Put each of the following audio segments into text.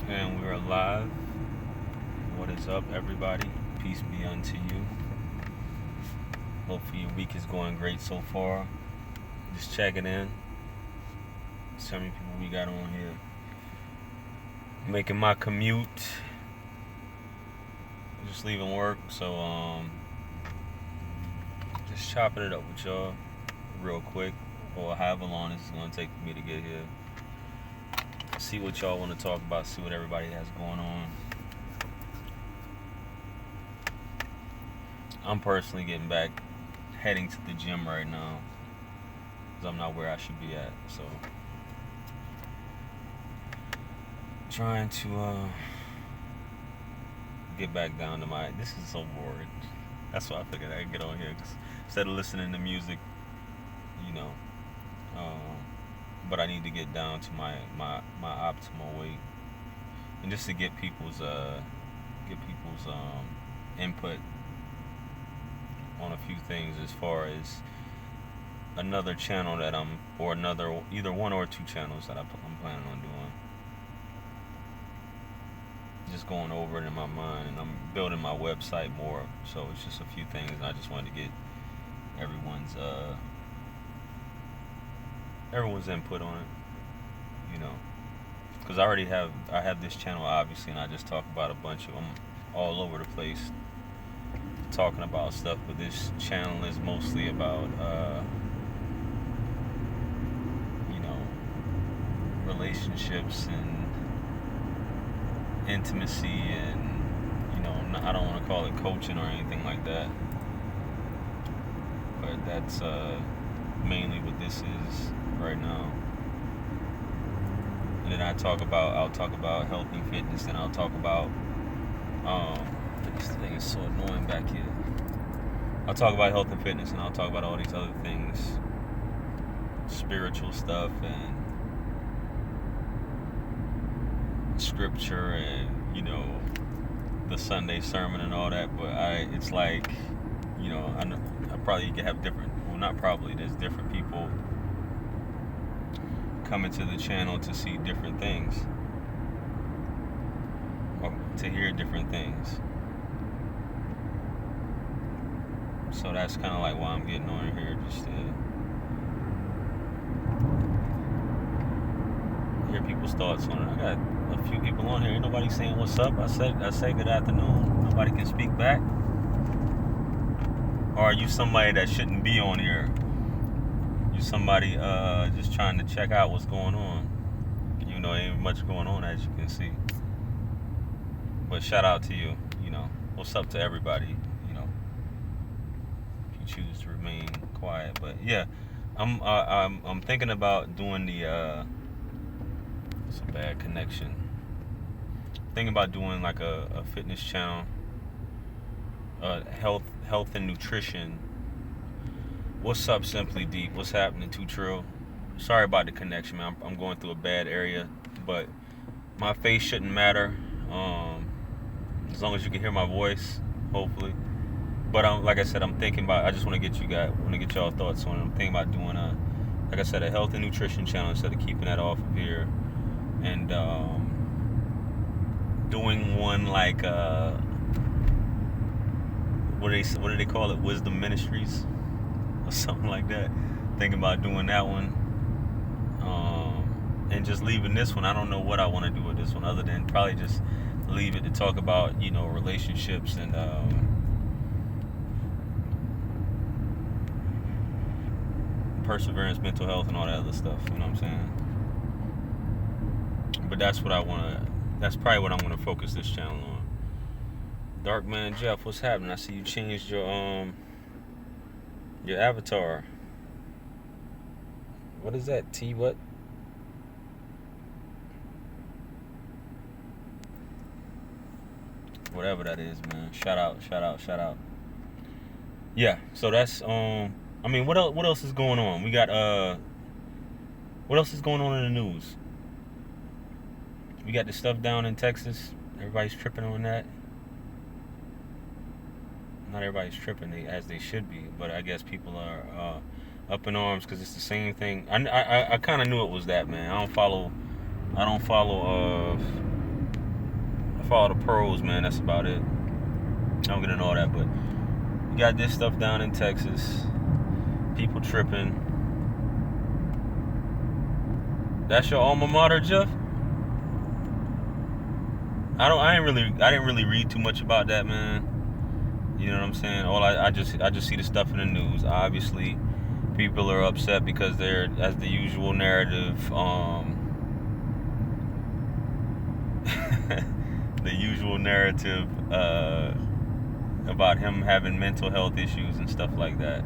And we're live. What is up, everybody? Peace be unto you. Hopefully your week is going great so far. Just checking in. See how many people we got on here. Making my commute. Just leaving work, so just chopping it up with y'all real quick, or however long this is gonna take for me to get here. See what y'all want to talk about. See what everybody has going on. I'm personally getting back, heading to the gym right now, because I'm not where I should be at. So, trying to get back down to my. This is so boring. That's why I figured I'd get on here, cause instead of listening to music, you know. But I need to get down to my optimal weight, and just to get people's input on a few things, as far as another channel that either one or two channels that I'm planning on doing. Just going over it in my mind, and I'm building my website more, so it's just a few things, and I just wanted to get everyone's input on it, you know, because I have this channel, obviously, and I just talk about a bunch of them all over the place, talking about stuff. But this channel is mostly about you know, relationships and intimacy, and you know, I don't want to call it coaching or anything like that, but that's mainly what this is right now. And then I'll talk about health and fitness, and I'll talk about this thing is so annoying back here. I'll talk about health and fitness, and I'll talk about all these other things, spiritual stuff and scripture, and you know, the Sunday sermon and all that. But it's like, you know, I probably could have different. Well, not probably. There's different people coming to the channel to see different things, or to hear different things. So that's kind of like why I'm getting on here, just to hear people's thoughts on it. I got a few people on here. Ain't nobody saying what's up. I say good afternoon. Nobody can speak back. Or are you somebody that shouldn't be on here? You somebody just trying to check out what's going on. You know, ain't much going on, as you can see. But shout out to you. You know, what's up to everybody? You know, if you choose to remain quiet. But yeah, I'm thinking about doing the. It's a bad connection. Thinking about doing like a fitness channel, health and nutrition. What's up, Simply Deep? What's happening, 2 Trill? Sorry about the connection, man. I'm going through a bad area, but my face shouldn't matter, as long as you can hear my voice, hopefully. But like I said, I'm thinking about. I just want to get y'all thoughts on it. I'm thinking about doing like I said, a health and nutrition channel instead of keeping that off of here, and doing one like what do they call it? Wisdom Ministries. Or something like that. Thinking about doing that one, and just leaving this one. I don't know what I want to do with this one, other than probably just leave it to talk about, you know, relationships and perseverance, mental health, and all that other stuff. You know what I'm saying? But that's probably what I'm gonna focus this channel on. Dark Man Jeff, what's happening? I see you changed your avatar. What is that? T what? Whatever that is, man. Shout out. Yeah, so that's I mean, what else is going on? We got what else is going on in the news? We got the stuff down in Texas. Everybody's tripping on that. Not everybody's tripping as they should be, but I guess people are up in arms because it's the same thing. I kind of knew it was that, man. I don't follow follow the pros, man. That's about it. I don't get into all that, but you got this stuff down in Texas. People tripping. That's your alma mater, Jeff? I didn't really read too much about that, man. You know what I'm saying? I just see the stuff in the news. Obviously, people are upset because they're, as the usual narrative, the usual narrative about him having mental health issues and stuff like that.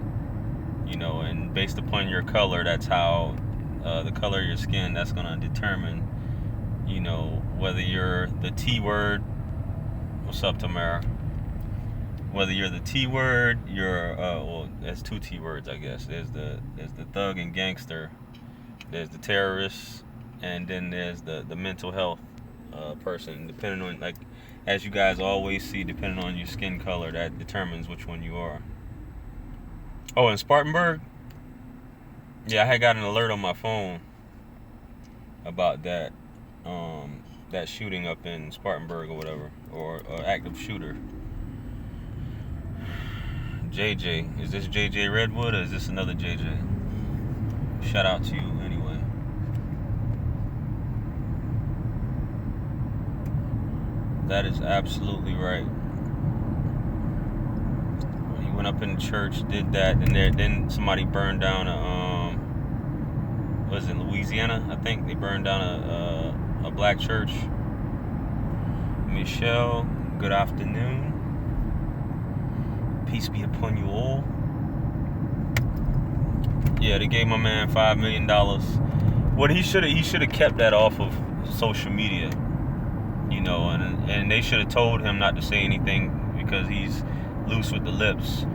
You know, and based upon your color, that's how the color of your skin, that's gonna determine, you know, whether you're the T word. What's up, Tamara? Whether you're the T word, you're well, there's two T words, I guess. There's the thug and gangster. There's the terrorist, and then there's the mental health person. Depending on, like, as you guys always see, depending on your skin color, that determines which one you are. Oh, in Spartanburg, yeah, I had got an alert on my phone about that that shooting up in Spartanburg or whatever, or active shooter. JJ, is this JJ Redwood or is this another JJ? Shout out to you anyway. That is absolutely right. He went up in the church, did that, and then somebody burned down was it Louisiana? I think they burned down a black church. Michelle, good afternoon. Peace be upon you all. Yeah, they gave my man $5 million. What he should have kept that off of social media, you know, and they should have told him not to say anything because he's loose with the lips.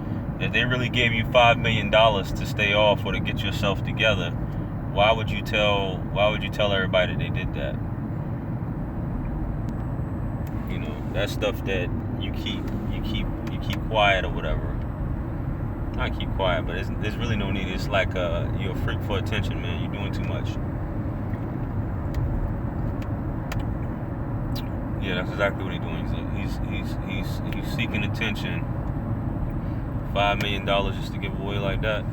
If they really gave you $5 million to stay off or to get yourself together, why would you tell everybody that they did that? You know, that's stuff that you keep quiet or whatever. Not keep quiet, but there's really no need. It's like you're a freak for attention, man. You're doing too much. Yeah, that's exactly what he's doing. He's seeking attention. $5 million just to give away like that.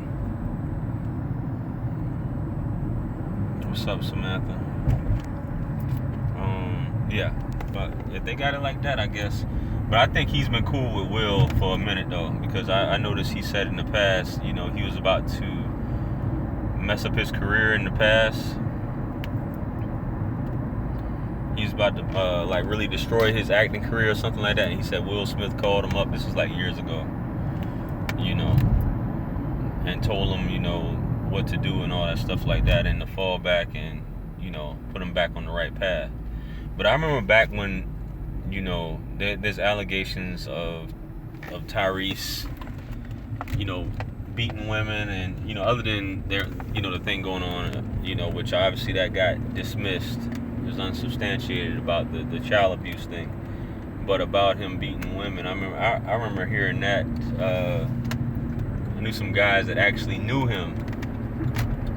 What's up, Samantha? Yeah, but if they got it like that, I guess. But I think he's been cool with Will for a minute though, because I noticed he said in the past, you know, he was about to mess up his career in the past. He was about to like really destroy his acting career or something like that. And he said Will Smith called him up. This was like years ago, you know, and told him, you know, what to do and all that stuff like that, and to fall back and, you know, put him back on the right path. But I remember back when, you know, there's allegations of Tyrese, you know, beating women, and, you know, other than their, you know, the thing going on, you know, which obviously that got dismissed. It was unsubstantiated about the child abuse thing, but about him beating women, I remember hearing that. I knew some guys that actually knew him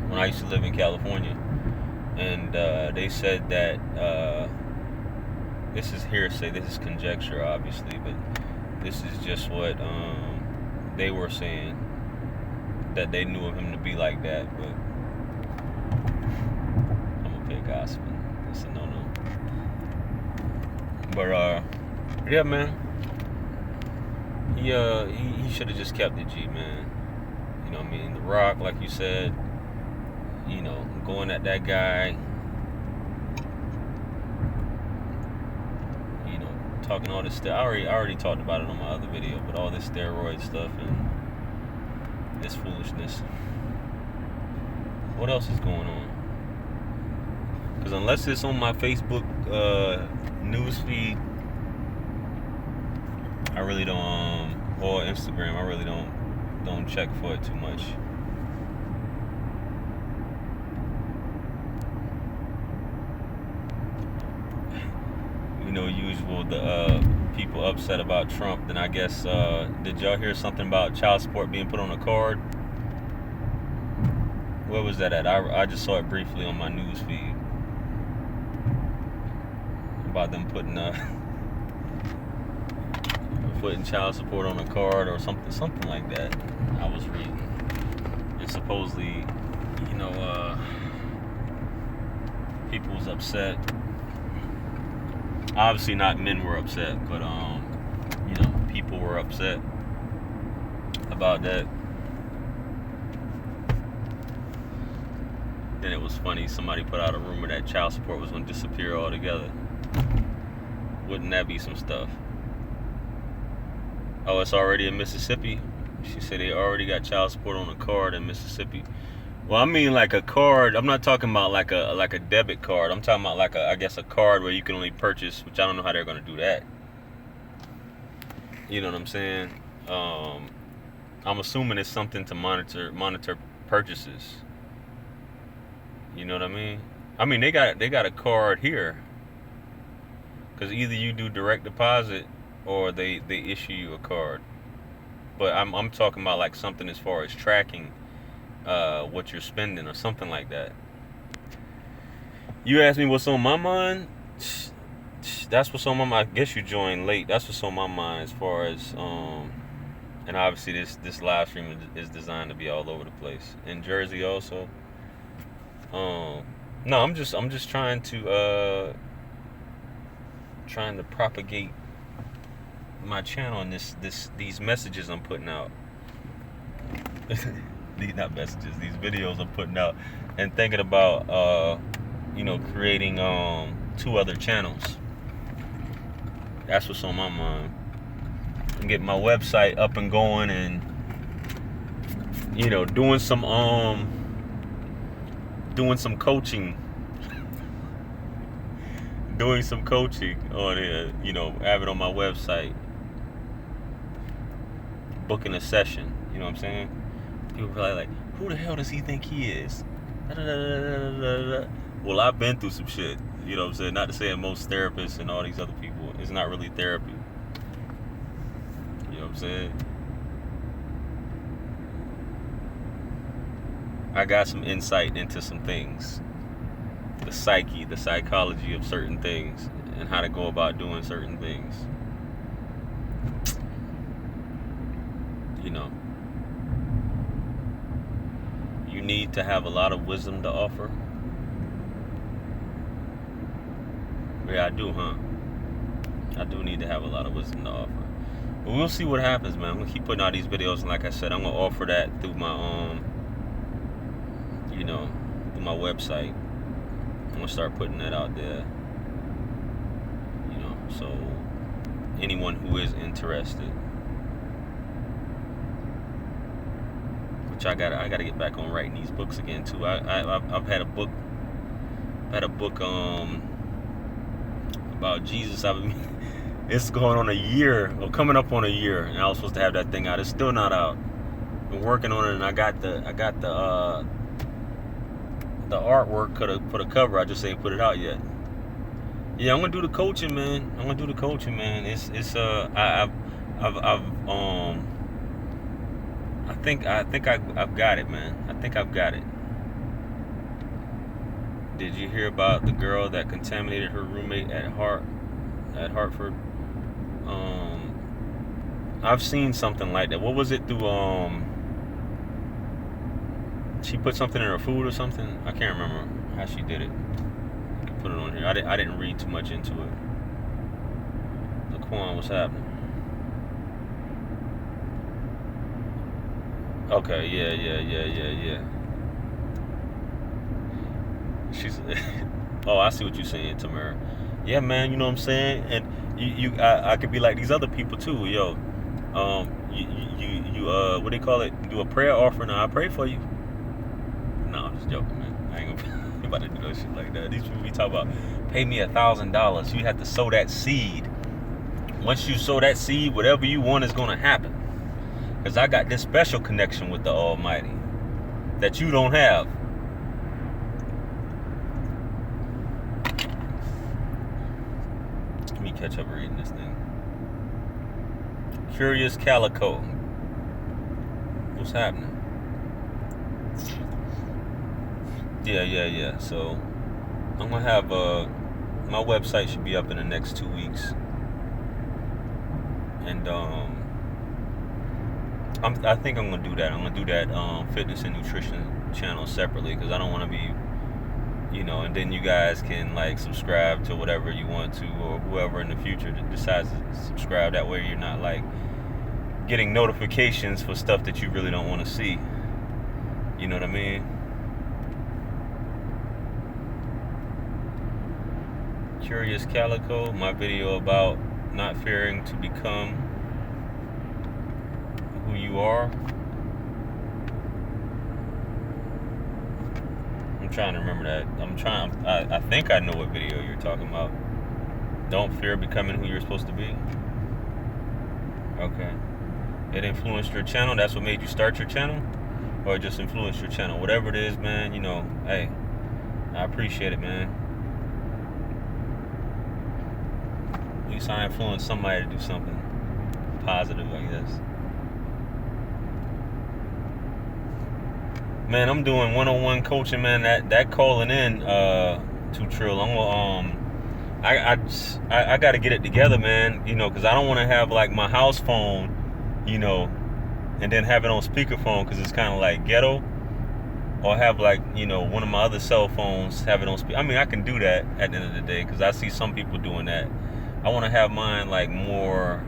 when I used to live in California, and they said that this is hearsay, this is conjecture, obviously, but this is just what they were saying, that they knew of him to be like that. But I'm okay gossiping. It's a no-no. But yeah, man, he should have just kept the G, man. You know what I mean? The Rock, like you said, you know, going at that guy, you know, talking all this stuff. I already talked about it on my other video, but all this steroid stuff and this foolishness. What else is going on? Because unless it's on my Facebook news feed, I really don't, or Instagram, I really don't check for it too much. You know, usual, the people upset about Trump. Then I guess, did y'all hear something about child support being put on a card? Where was that at? I just saw it briefly on my news feed about them putting putting child support on a card or something like that. I was reading. And supposedly, people was upset. Obviously not men were upset, but people were upset about that. Then it was funny, somebody put out a rumor that child support was going to disappear altogether. Wouldn't that be some stuff? Oh, it's already in Mississippi? She said they already got child support on a card in Mississippi. Well, I mean like a card. I'm not talking about like a debit card. I'm talking about like a card where you can only purchase, which I don't know how they're going to do that. You know what I'm saying? I'm assuming it's something to monitor purchases. You know what I mean? I mean they got a card here. Cause either you do direct deposit or they issue you a card. But I'm talking about like something as far as tracking what you're spending or something like that. You asked me what's on my mind. That's what's on my mind. I guess you joined late. That's what's on my mind as far as and obviously this live stream is designed to be all over the place. In Jersey also. No, I'm just trying to propagate my channel and these messages I'm putting out. These videos I'm putting out, and thinking about creating 2 other channels. That's what's on my mind. And get my website up and going, and doing some coaching. Doing some coaching on it, have it on my website. Booking a session, you know what I'm saying? People probably like, who the hell does he think he is? Well, I've been through some shit, you know what I'm saying? Not to say that most therapists and all these other people, it's not really therapy. You know what I'm saying? I got some insight into some things. The psyche, the psychology of certain things, and how to go about doing certain things. You need to have a lot of wisdom to offer. Yeah, I do, huh? I do need to have a lot of wisdom to offer. But we'll see what happens, man. I'm gonna keep putting out these videos, and like I said, I'm gonna offer that through my through my website. I'm gonna start putting that out there. So anyone who is interested, which I gotta get back on writing these books again too. I've had a book about Jesus. It's going on a year, or coming up on a year, and I was supposed to have that thing out. It's still not out. Been working on it, and I got the artwork for the cover. I just ain't put it out yet. Yeah, I'm gonna do the coaching, man. It's I think I've got it, man. I think I've got it. Did you hear about the girl that contaminated her roommate at Hartford? I've seen something like that. What was it through she put something in her food or something? I can't remember how she did it. I can put it on here. I didn't read too much into it. Laquan, what's happening? Okay, yeah. She's oh, I see what you're saying, Tamara. Yeah, man, you know what I'm saying? And I could be like these other people too, yo. You what do you call it? Do a prayer offering, and I pray for you. No, I'm just joking, man. I ain't gonna be about to do no shit like that. These people be talking about, pay me $1,000. You have to sow that seed. Once you sow that seed, whatever you want is gonna happen. Because I got this special connection with the Almighty that you don't have. Let me catch up reading this thing. Curious Calico. What's happening? Yeah. So I'm gonna have my website should be up in the next 2 weeks, And I think I'm gonna do that. I'm gonna do that fitness and nutrition channel separately, because I don't want to be, and then you guys can like subscribe to whatever you want to, or whoever in the future that decides to subscribe. That way you're not like getting notifications for stuff that you really don't want to see. You know what I mean? Curious Calico, my video about not fearing to become who you are. I'm trying to remember that. I think I know what video you're talking about. Don't fear becoming who you're supposed to be. Okay. It influenced your channel? That's what made you start your channel? Or it just influenced your channel? Whatever it is, man, hey, I appreciate it, man. At least I influenced somebody to do something positive, I guess. Man, I'm doing one-on-one coaching, man. That calling in, too trill. I'm gonna I got to get it together, man. Because I don't want to have like my house phone, and then have it on speakerphone, because it's kind of like ghetto. Or have like one of my other cell phones, have it on speaker. I mean, I can do that at the end of the day, because I see some people doing that. I want to have mine like more,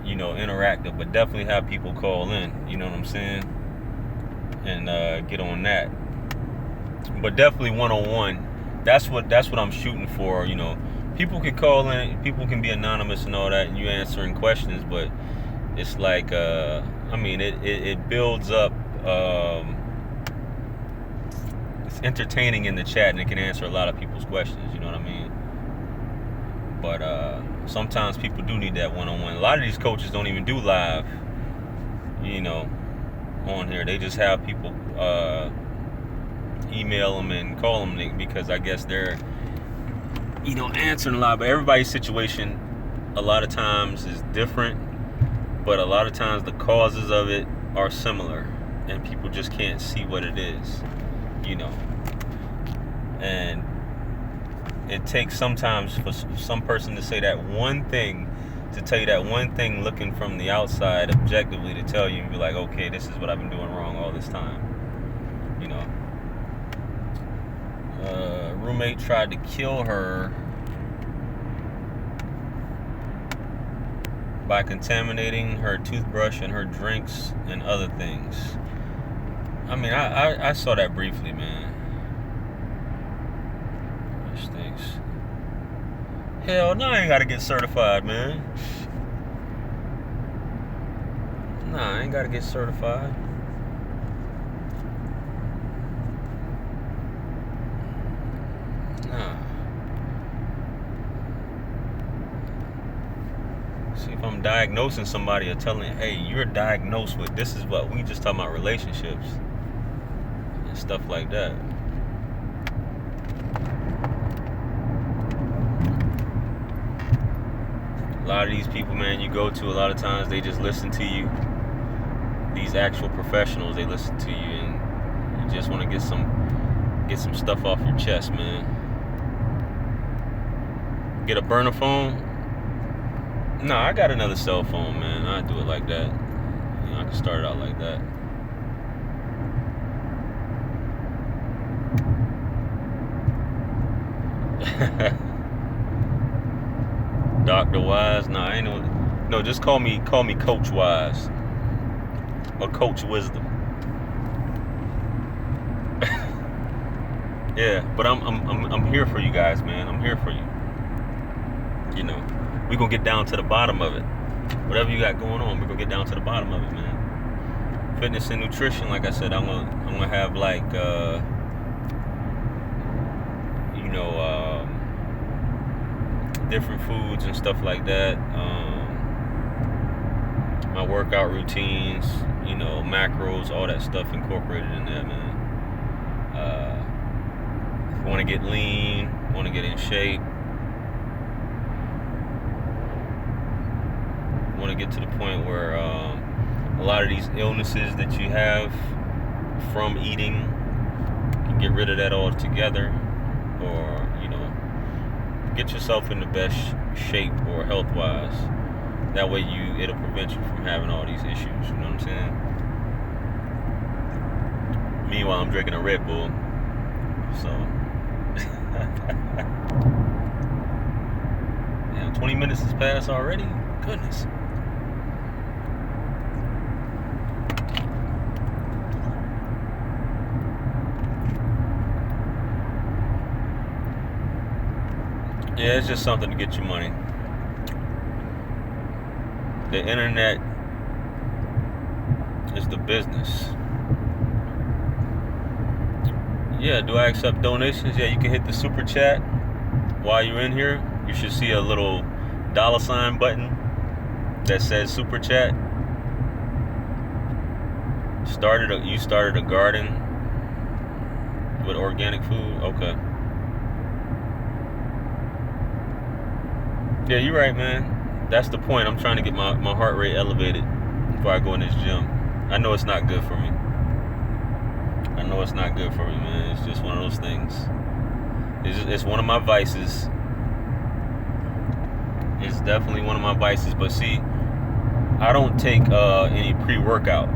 interactive, but definitely have people call in. You know what I'm saying? And get on that. But definitely one-on-one. That's what I'm shooting for. People can call in, people can be anonymous and all that, and you answering questions, but it's like it builds up. It's entertaining in the chat, and it can answer a lot of people's questions. You know what I mean? But sometimes people do need that one-on-one. A lot of these coaches don't even do live, on here. They just have people email them and call them, because I guess they're answering a lot. But everybody's situation a lot of times is different, but a lot of times the causes of it are similar, and people just can't see what it is, and it takes sometimes for some person to say that one thing, to tell you that one thing, looking from the outside objectively, to tell you and be like, okay, this is what I've been doing wrong all this time. Roommate tried to kill her by contaminating her toothbrush and her drinks and other things. I mean, I saw that briefly, man. That stinks. Hell no, I ain't gotta get certified, man. Nah, I ain't gotta get certified. Nah. See, if I'm diagnosing somebody or telling, hey, you're diagnosed with this, is what we just talking about, relationships and stuff like that. A lot of these people, man, you go to, a lot of times they just listen to you. These actual professionals, they listen to you, and you just want to get some stuff off your chest, man. Get a burner phone? No, I got another cell phone, man. I do it like that. I can start it out like that. Dr. Wise? Nah, I ain't no, just call me Coach Wise. Or Coach Wisdom. Yeah, but I'm here for you guys, man. I'm here for you. We're gonna get down to the bottom of it. Whatever you got going on, we're gonna get down to the bottom of it, man. Fitness and nutrition, like I said, I'm gonna have like different foods and stuff like that. My workout routines, macros, all that stuff incorporated in there, man. If you want to get lean, want to get in shape, want to get to the point where a lot of these illnesses that you have from eating, you can get rid of that altogether, or get yourself in the best shape or health wise. That way it'll prevent you from having all these issues, you know what I'm saying? Meanwhile, I'm drinking a Red Bull, so. Damn, 20 minutes has passed already? Goodness. Yeah, it's just something to get your money. The internet is the business. Yeah, do I accept donations? Yeah, you can hit the super chat while you're in here. You should see a little $sign button that says super chat. You started a garden with organic food? Okay. Yeah, you're right, man. That's the point. I'm trying to get my heart rate elevated before I go in this gym. I know it's not good for me. Man. It's just one of those things. It's one of my vices. It's definitely one of my vices. But see, I don't take any pre-workout.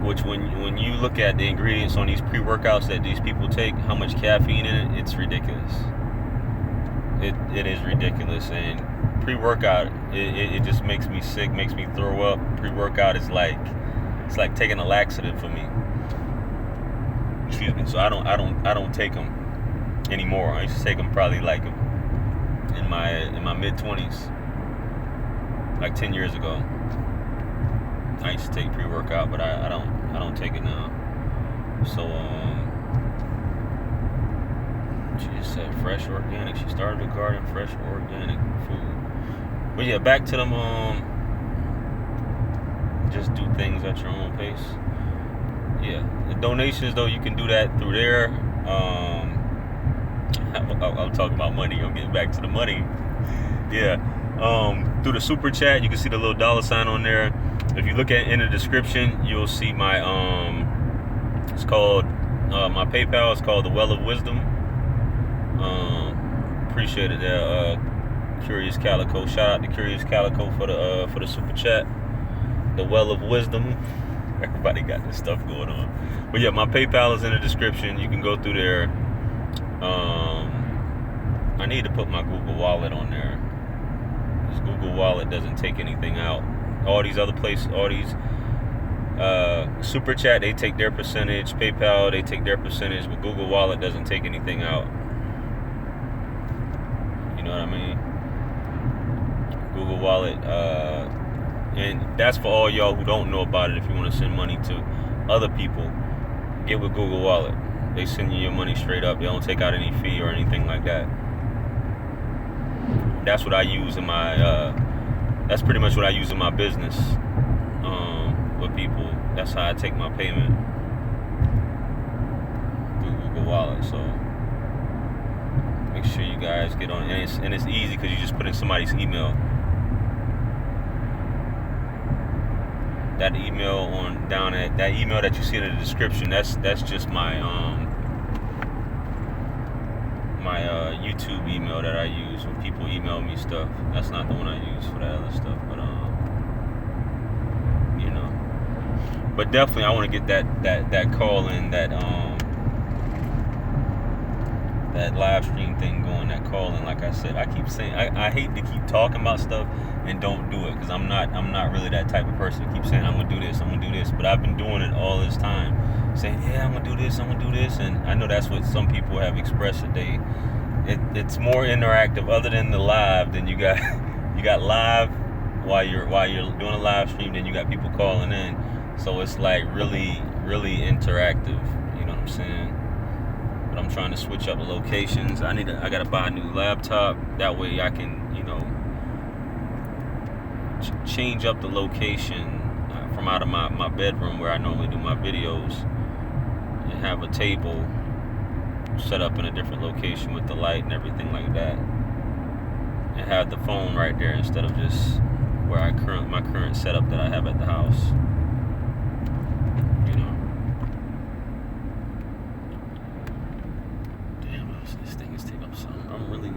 Which when you look at the ingredients on these pre-workouts that these people take, how much caffeine in it, it's ridiculous. It is ridiculous. And pre-workout, it just makes me sick, makes me throw up. Pre-workout is it's like taking a laxative for me. Excuse me. So I don't take them anymore. I used to take them probably like in my mid-20s, like 10 years ago. I used to take pre-workout, but I don't take it now. So she just said fresh organic. She started a garden, fresh organic food. But yeah, back to them. Just do things at your own pace. Yeah, the donations though, you can do that through there. I'm talking about money. I'm getting back to the money. Yeah, through the super chat, you can see the little $sign on there. If you look in the description, you'll see my it's called my PayPal. It's called the Well of Wisdom. Appreciate it there, Curious Calico. Shout out to Curious Calico for the super chat. The Well of Wisdom. Everybody got this stuff going on. But yeah, my PayPal is in the description. You can go through there. I need to put my Google Wallet on there. This Google Wallet doesn't take anything out. All these other places, all these super chat, they take their percentage. PayPal, they take their percentage, but Google Wallet doesn't take anything out. You know what I mean? Google Wallet, and that's for all y'all who don't know about it. If you want to send money to other people, get with Google Wallet. They send you your money straight up. They don't take out any fee or anything like that. That's what I use in my that's pretty much what I use in my business with people. That's how I take my payment through Google Wallet. So make sure you guys get on, and it's easy because you just put in somebody's email. That email that email that you see in the description, that's just my my YouTube email that I use when people email me stuff. That's not the one I use for that other stuff, but you know. But definitely I want to get that call in, that live stream thing going, that call in. Like I said, I keep saying I hate to keep talking about stuff and don't do it, because I'm not really that type of person to keep saying I'm gonna do this, but I've been doing it all this time, saying yeah, I'm gonna do this, and I know that's what some people have expressed today. It's more interactive. Other than the live, then you got live while you're doing a live stream, then you got people calling in, so it's like really interactive. You know what I'm saying? But I'm trying to switch up the locations. I gotta buy a new laptop. That way I can, change up the location from out of my bedroom where I normally do my videos, and have a table set up in a different location with the light and everything like that, and have the phone right there instead of just where my current setup that I have at the house. Damn, this thing is taking up some. I'm really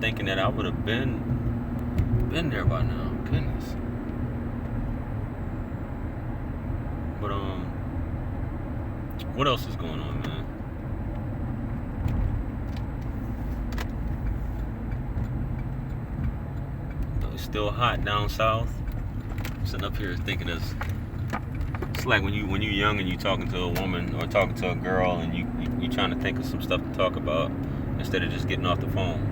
thinking that I would have been been there by now. Goodness. But what else is going on, man? It's still hot down south. I'm sitting up here thinking it's like when you young and you talking to a woman or talking to a girl and you trying to think of some stuff to talk about instead of just getting off the phone.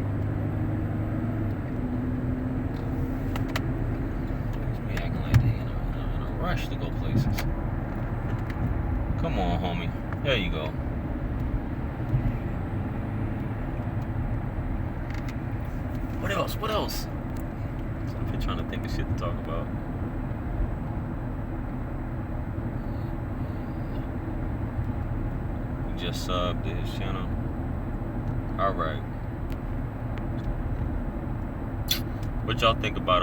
They acting like they in a rush to go places. Come on, homie. There you go. What else? What else? So I'm here trying to think of shit to talk about. We just subbed to his channel. Alright. What y'all think about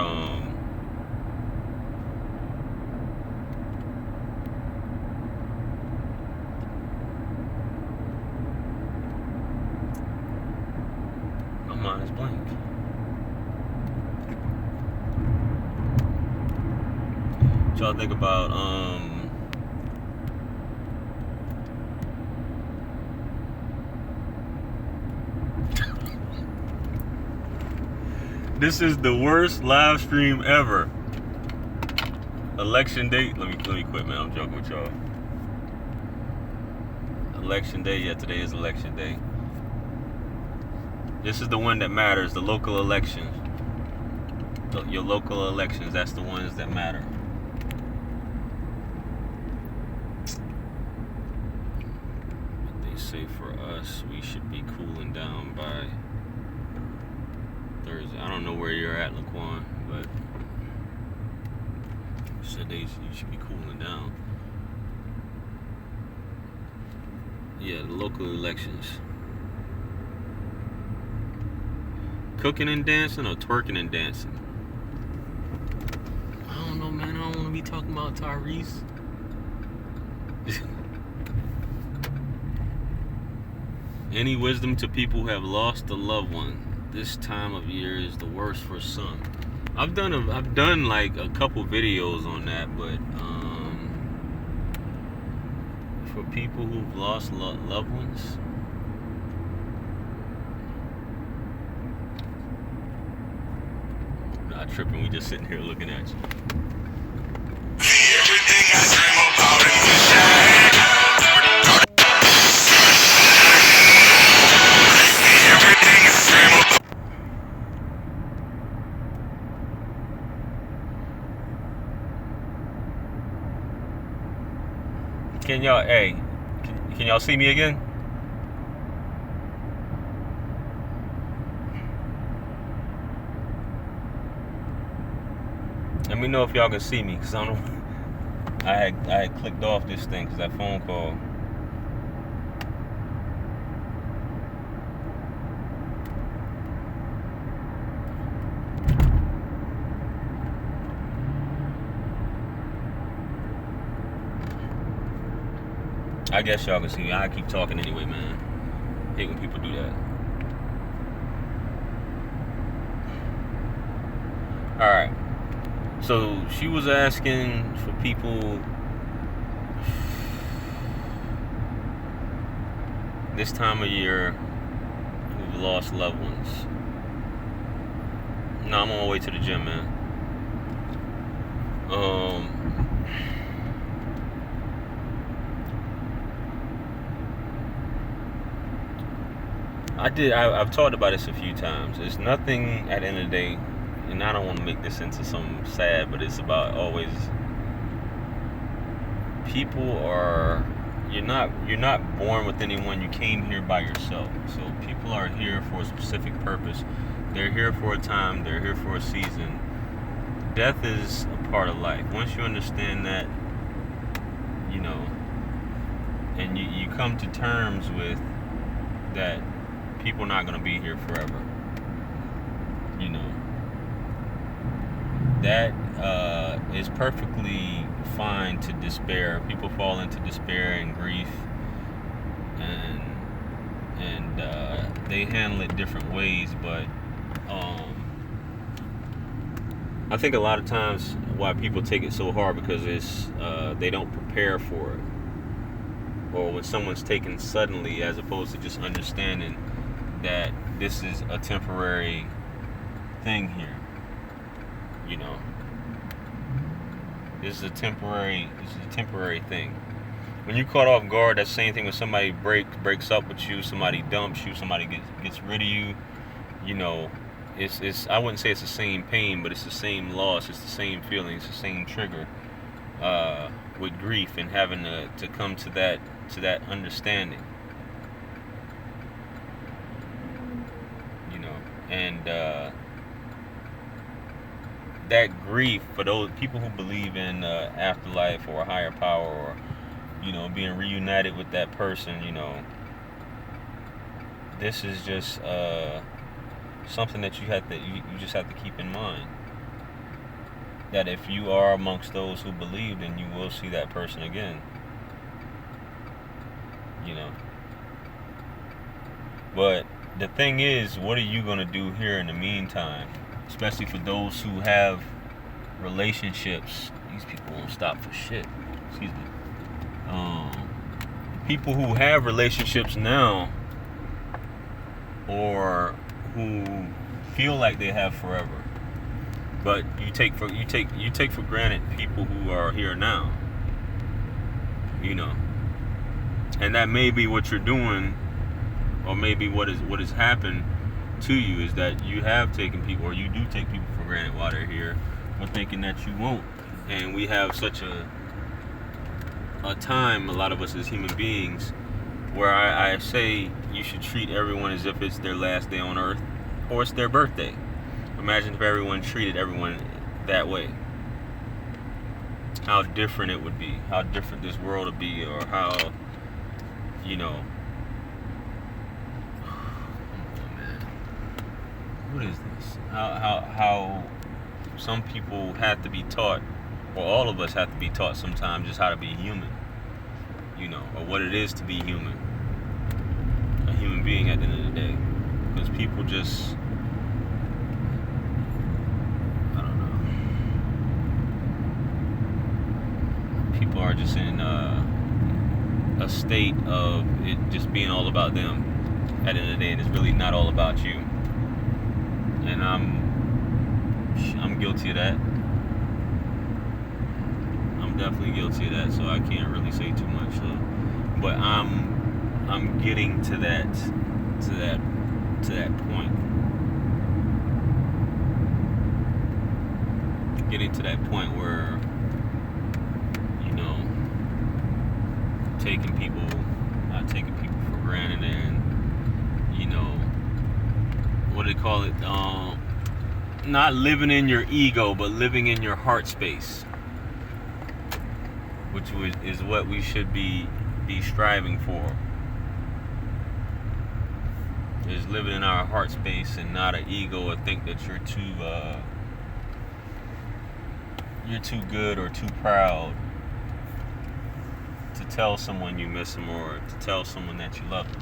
my mind is blank. What y'all think about this is the worst live stream ever. Election day. Let me quit, man. I'm joking with y'all. Election day. Yeah, today is election day. This is the one that matters. The local elections. Your local elections. That's the ones that matter. What they say for us, we should be cooling down by Thursday. I don't know where you're at, Laquan, but said you should be cooling down. Yeah, the local elections. Cooking and dancing or twerking and dancing? I don't know, man. I don't want to be talking about Tyrese. Any wisdom to people who have lost a loved one? This time of year is the worst for some. I've done like a couple videos on that, but for people who've lost loved ones, not tripping. We just sitting here looking at you. Everything I dream about in the shade. Everything I dream about. Can y'all, can y'all see me again? Let me know if y'all can see me, cause I don't know. I had clicked off this thing cause that phone call. I guess y'all can see me. I keep talking anyway, man. I hate when people do that. Alright. So she was asking for people this time of year who've lost loved ones. No, I'm on my way to the gym, man. I've talked about this a few times. It's nothing at the end of the day, and I don't want to make this into some sad, but it's about always people are, you're not born with anyone. You came here by yourself. So people are here for a specific purpose. They're here for a time. They're here for a season. Death is a part of life. Once you understand that, you know, and you come to terms with that, people are not going to be here forever. You know, that is perfectly fine to despair. People fall into despair and grief, and they handle it different ways. But I think a lot of times why people take it so hard because it's they don't prepare for it, or when someone's taken suddenly, as opposed to just understanding that this is a temporary thing here. You know, this is a temporary thing. When you're caught off guard, that's the same thing when somebody breaks up with you, somebody dumps you, somebody gets rid of you. You know, it's I wouldn't say it's the same pain, but it's the same loss, it's the same feeling, it's the same trigger. With grief and having to come to that understanding. You know, and that grief, for those people who believe in afterlife or a higher power, or being reunited with that person, this is just something that you just have to keep in mind, that if you are amongst those who believe, then you will see that person again. But the thing is, what are you going to do here in the meantime? Especially for those who have relationships. These people won't stop for shit. Excuse me. People who have relationships now, or who feel like they have forever, but you take for granted people who are here now. And that may be what you're doing, or maybe what has happened to you is that you have taken people, or you do take people for granted while they're here, but thinking that you won't. And we have such a time, a lot of us as human beings, where I say you should treat everyone as if it's their last day on earth, or it's their birthday. Imagine if everyone treated everyone that way. How different it would be. How different this world would be, or how, oh man, what is this? How some people have to be taught, or all of us have to be taught sometimes, just how to be human. Or what it is to be human. A human being at the end of the day. Because people just, I don't know. People are just in a state of it just being all about them at the end of the day, and it's really not all about you. And I'm guilty of that. I'm definitely guilty of that, so I can't really say too much. But I'm getting to that point. Getting to that point where not taking people for granted, and what do they call it? Not living in your ego, but living in your heart space, which is what we should be striving for. Is living in our heart space and not an ego, or think that you're too good or too proud to tell someone you miss them, or to tell someone that you love them,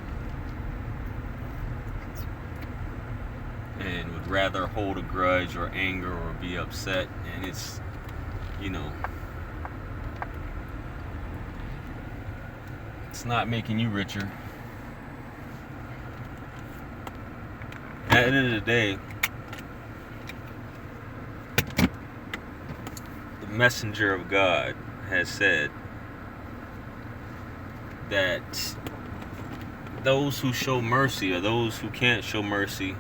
and would rather hold a grudge or anger or be upset. And it's it's not making you richer. At the end of the day, the messenger of God has said that those who show mercy, or those who can't show mercy,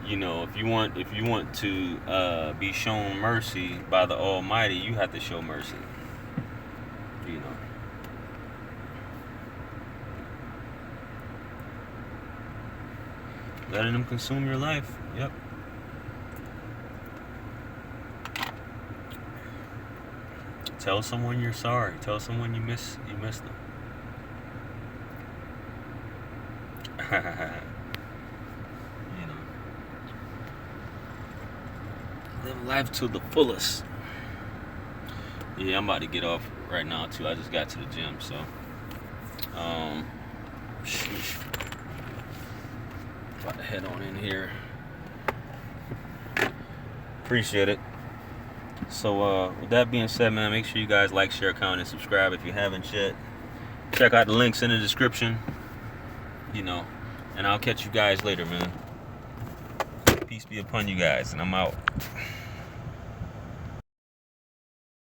if you want to be shown mercy by the Almighty, you have to show mercy. Letting them consume your life. Yep. Tell someone you're sorry. Tell someone you miss them. Live life to the fullest. Yeah, I'm about to get off right now too. I just got to the gym, so about to head on in here. Appreciate it. So with that being said, man, make sure you guys like, share, comment, and subscribe if you haven't yet. Check out the links in the description, and I'll catch you guys later, man. Peace be upon you guys, and I'm out.